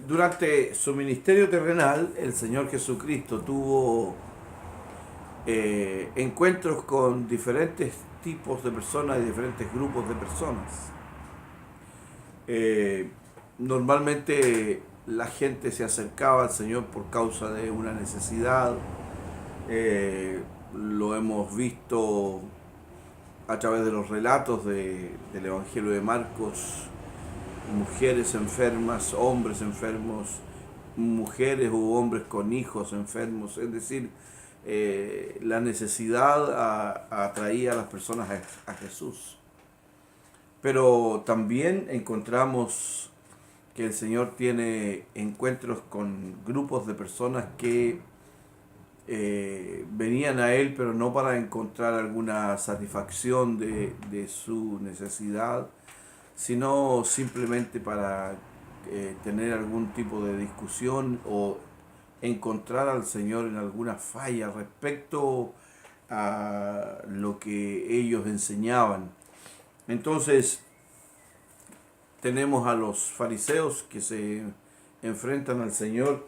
Durante su ministerio terrenal, el Señor Jesucristo tuvo encuentros con diferentes tipos de personas y diferentes grupos de personas. Eh, Normalmente la gente se acercaba al Señor por causa de una necesidad. Lo hemos visto a través de los relatos del Evangelio de Marcos: mujeres enfermas, hombres enfermos, mujeres u hombres con hijos enfermos. Es decir, la necesidad atraía a las personas a Jesús. Pero también encontramos que el Señor tiene encuentros con grupos de personas que venían a Él, pero no para encontrar alguna satisfacción de su necesidad, sino simplemente para tener algún tipo de discusión o encontrar al Señor en alguna falla respecto a lo que ellos enseñaban. Entonces tenemos a los fariseos que se enfrentan al Señor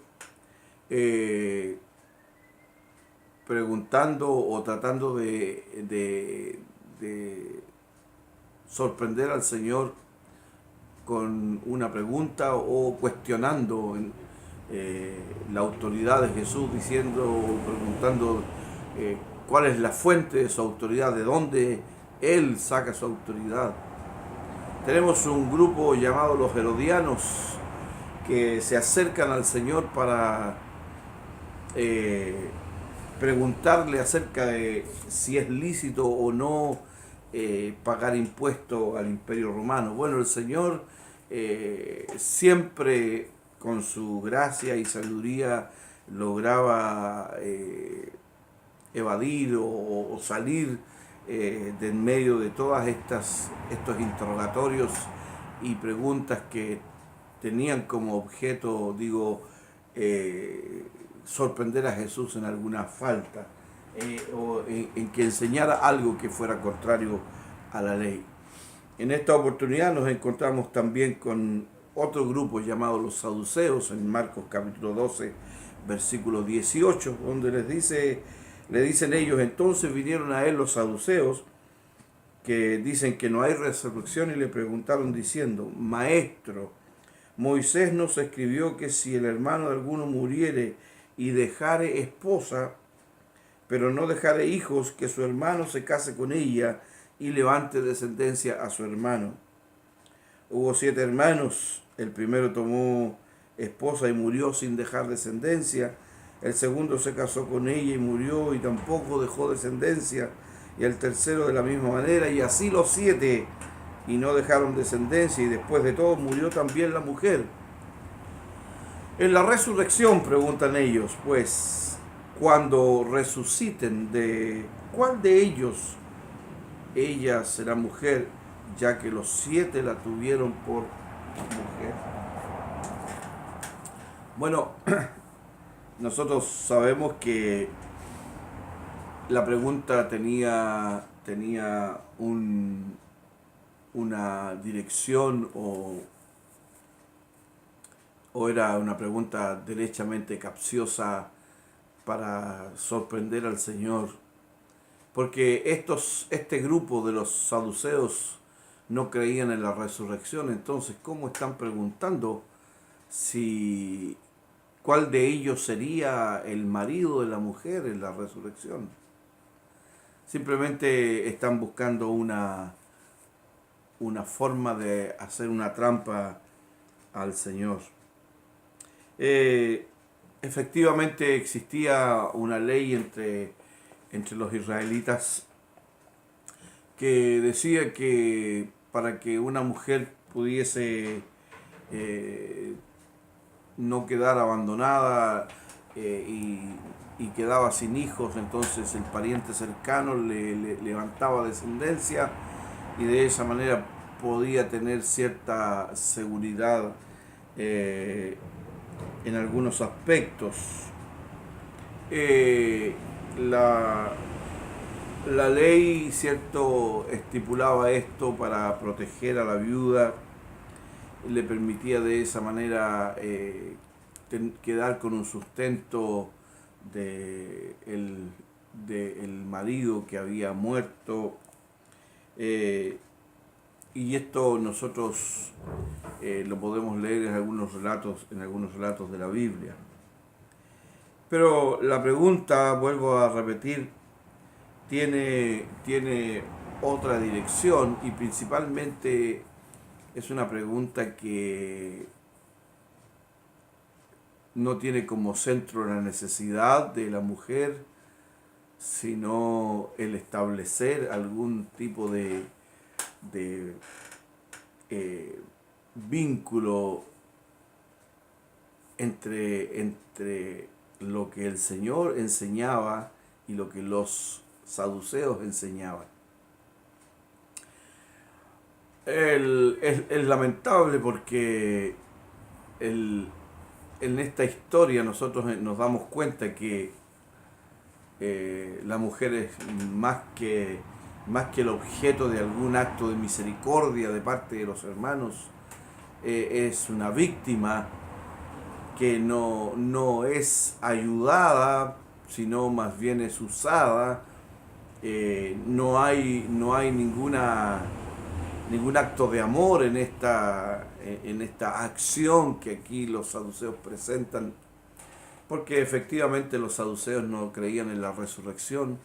preguntando o tratando de sorprender al Señor con una pregunta o cuestionando la autoridad de Jesús, preguntando cuál es la fuente de su autoridad, de dónde Él saca su autoridad. Tenemos un grupo llamado los herodianos que se acercan al Señor para preguntarle acerca de si es lícito o no pagar impuesto al Imperio Romano. Bueno, el Señor siempre con su gracia y sabiduría lograba evadir o salir de en medio de todas estos interrogatorios y preguntas que tenían como objeto, sorprender a Jesús en alguna falta o en que enseñara algo que fuera contrario a la ley. En esta oportunidad nos encontramos también con otro grupo llamado los saduceos en Marcos capítulo 12, versículo 18, donde le dicen ellos: entonces vinieron a él los saduceos, que dicen que no hay resurrección, y le preguntaron diciendo: Maestro, Moisés nos escribió que si el hermano de alguno muriere y dejare esposa, pero no dejare hijos, que su hermano se case con ella y levante descendencia a su hermano. Hubo 7 hermanos, el primero tomó esposa y murió sin dejar descendencia, el segundo se casó con ella y murió y tampoco dejó descendencia, y el tercero de la misma manera, y así los 7, y no dejaron descendencia, y después de todo murió también la mujer. En la resurrección, preguntan ellos, pues, cuando resuciten, ¿de cuál de ellos ella será mujer, ya que los 7 la tuvieron por mujer? Bueno, nosotros sabemos que la pregunta tenía una dirección o era una pregunta derechamente capciosa para sorprender al Señor, porque este grupo de los saduceos no creían en la resurrección. Entonces, ¿cómo están preguntando si cuál de ellos sería el marido de la mujer en la resurrección? Simplemente están buscando una forma de hacer una trampa al Señor. Efectivamente existía una ley entre los israelitas que decía que para que una mujer pudiese no quedar abandonada y quedaba sin hijos, entonces el pariente cercano le levantaba descendencia y de esa manera podía tener cierta seguridad en algunos aspectos. La ley, cierto, estipulaba esto para proteger a la viuda le permitía de esa manera quedar con un sustento del marido que había muerto. Y esto nosotros lo podemos leer en algunos relatos de la Biblia. Pero la pregunta, vuelvo a repetir, tiene otra dirección, y principalmente es una pregunta que no tiene como centro la necesidad de la mujer, sino el establecer algún tipo de vínculo entre lo que el Señor enseñaba y lo que los saduceos enseñaban. Es lamentable porque en esta historia nosotros nos damos cuenta que la mujer es más que el objeto de algún acto de misericordia de parte de los hermanos, es una víctima que no es ayudada, sino más bien es usada. No hay ningún acto de amor en esta acción que aquí los saduceos presentan, porque efectivamente los saduceos no creían en la resurrección,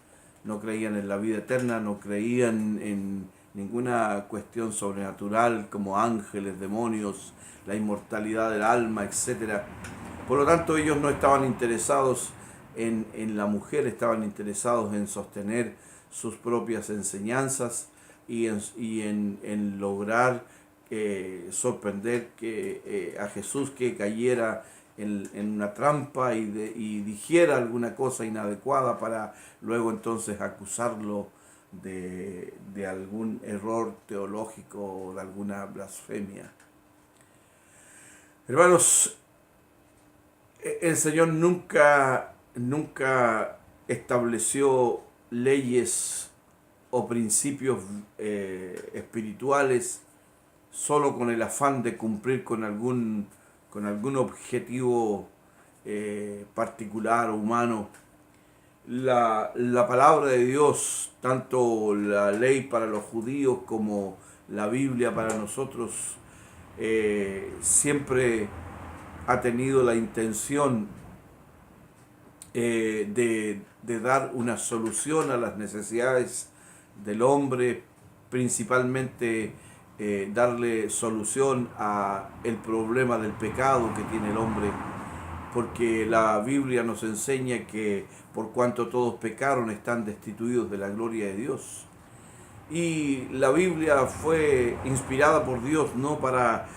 no creían en la vida eterna, no creían en ninguna cuestión sobrenatural como ángeles, demonios, la inmortalidad del alma, etc. Por lo tanto, ellos no estaban interesados en la mujer, estaban interesados en sostener sus propias enseñanzas y en lograr sorprender a Jesús, que cayera en una trampa y dijera alguna cosa inadecuada para luego entonces acusarlo de algún error teológico o de alguna blasfemia. Hermanos, el Señor nunca estableció leyes o principios espirituales solo con el afán de cumplir con algún objetivo particular o humano. La palabra de Dios, tanto la ley para los judíos como la Biblia para nosotros, siempre ha tenido la intención de dar una solución a las necesidades del hombre, principalmente darle solución a el problema del pecado que tiene el hombre, porque la Biblia nos enseña que por cuanto todos pecaron están destituidos de la gloria de Dios. Y la Biblia fue inspirada por Dios no para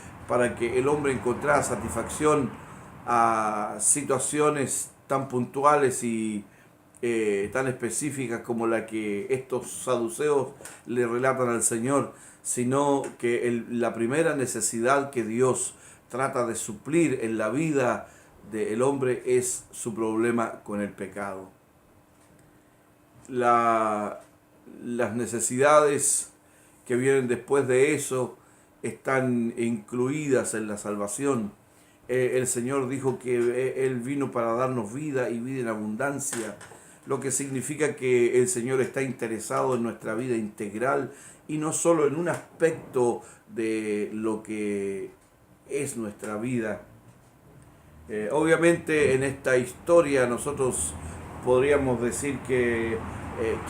que el hombre encontrara satisfacción a situaciones tan puntuales y tan específicas como la que estos saduceos le relatan al Señor, sino que la primera necesidad que Dios trata de suplir en la vida del hombre es su problema con el pecado. Las necesidades que vienen después de eso están incluidas en la salvación. El Señor dijo que Él vino para darnos vida y vida en abundancia, lo que significa que el Señor está interesado en nuestra vida integral y no solo en un aspecto de lo que es nuestra vida. Obviamente en esta historia nosotros podríamos decir que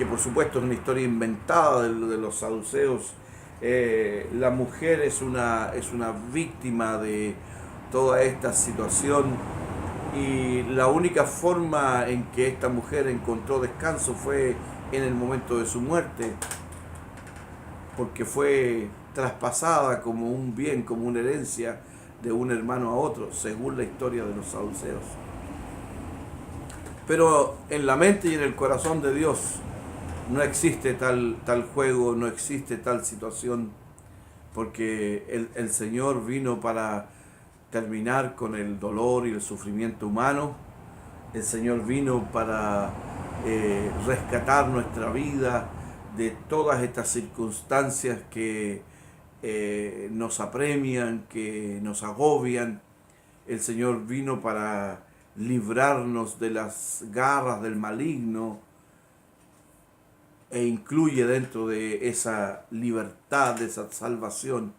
por supuesto es una historia inventada de los saduceos. La mujer es una víctima de toda esta situación, y la única forma en que esta mujer encontró descanso fue en el momento de su muerte, porque fue traspasada como un bien, como una herencia de un hermano a otro, según la historia de los saduceos. Pero en la mente y en el corazón de Dios no existe tal juego, no existe tal situación, porque el Señor vino para terminar con el dolor y el sufrimiento humano. El Señor vino para rescatar nuestra vida de todas estas circunstancias que nos apremian, que nos agobian. El Señor vino para librarnos de las garras del maligno, e incluye dentro de esa libertad, de esa salvación,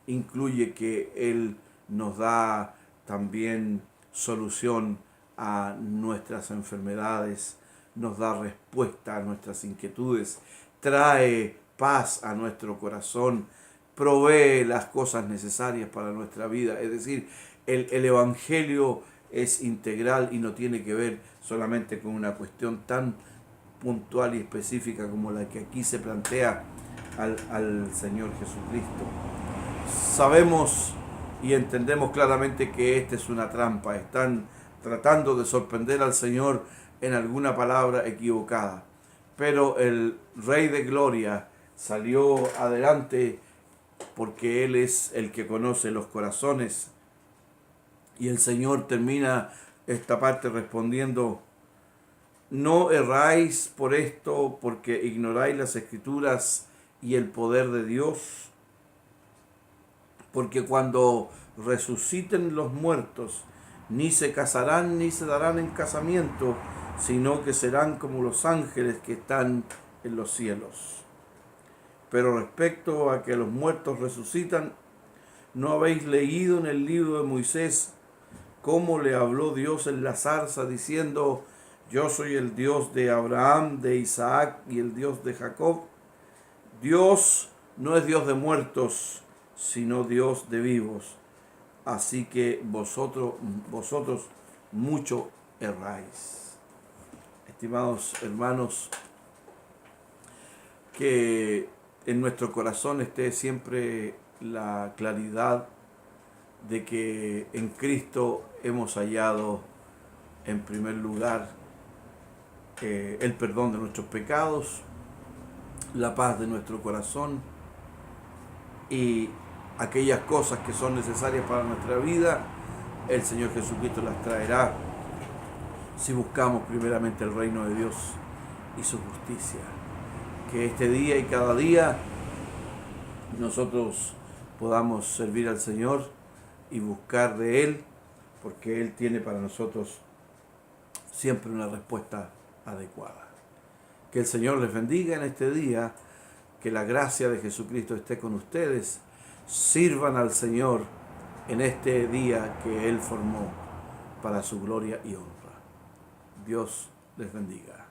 incluye que Él nos da también solución a nuestras enfermedades, nos da respuesta a nuestras inquietudes, trae paz a nuestro corazón, provee las cosas necesarias para nuestra vida. Es decir, el Evangelio es integral y no tiene que ver solamente con una cuestión tan puntual y específica como la que aquí se plantea al Señor Jesucristo. Sabemos y entendemos claramente que esta es una trampa. Están tratando de sorprender al Señor en alguna palabra equivocada. Pero el Rey de Gloria salió adelante porque Él es el que conoce los corazones. Y el Señor termina esta parte respondiendo: no erráis por esto, porque ignoráis las Escrituras y el poder de Dios. Porque cuando resuciten los muertos, ni se casarán ni se darán en casamiento, sino que serán como los ángeles que están en los cielos. Pero respecto a que los muertos resucitan, ¿no habéis leído en el libro de Moisés cómo le habló Dios en la zarza diciendo: yo soy el Dios de Abraham, de Isaac y el Dios de Jacob? Dios no es Dios de muertos, sino Dios de vivos. Así que vosotros mucho erráis. Estimados hermanos, que en nuestro corazón esté siempre la claridad de que en Cristo hemos hallado en primer lugar el perdón de nuestros pecados, la paz de nuestro corazón y aquellas cosas que son necesarias para nuestra vida, el Señor Jesucristo las traerá si buscamos primeramente el reino de Dios y su justicia. Que este día y cada día nosotros podamos servir al Señor y buscar de Él, porque Él tiene para nosotros siempre una respuesta adecuada. Que el Señor les bendiga en este día, que la gracia de Jesucristo esté con ustedes. Sirvan al Señor en este día que Él formó para su gloria y honra. Dios les bendiga.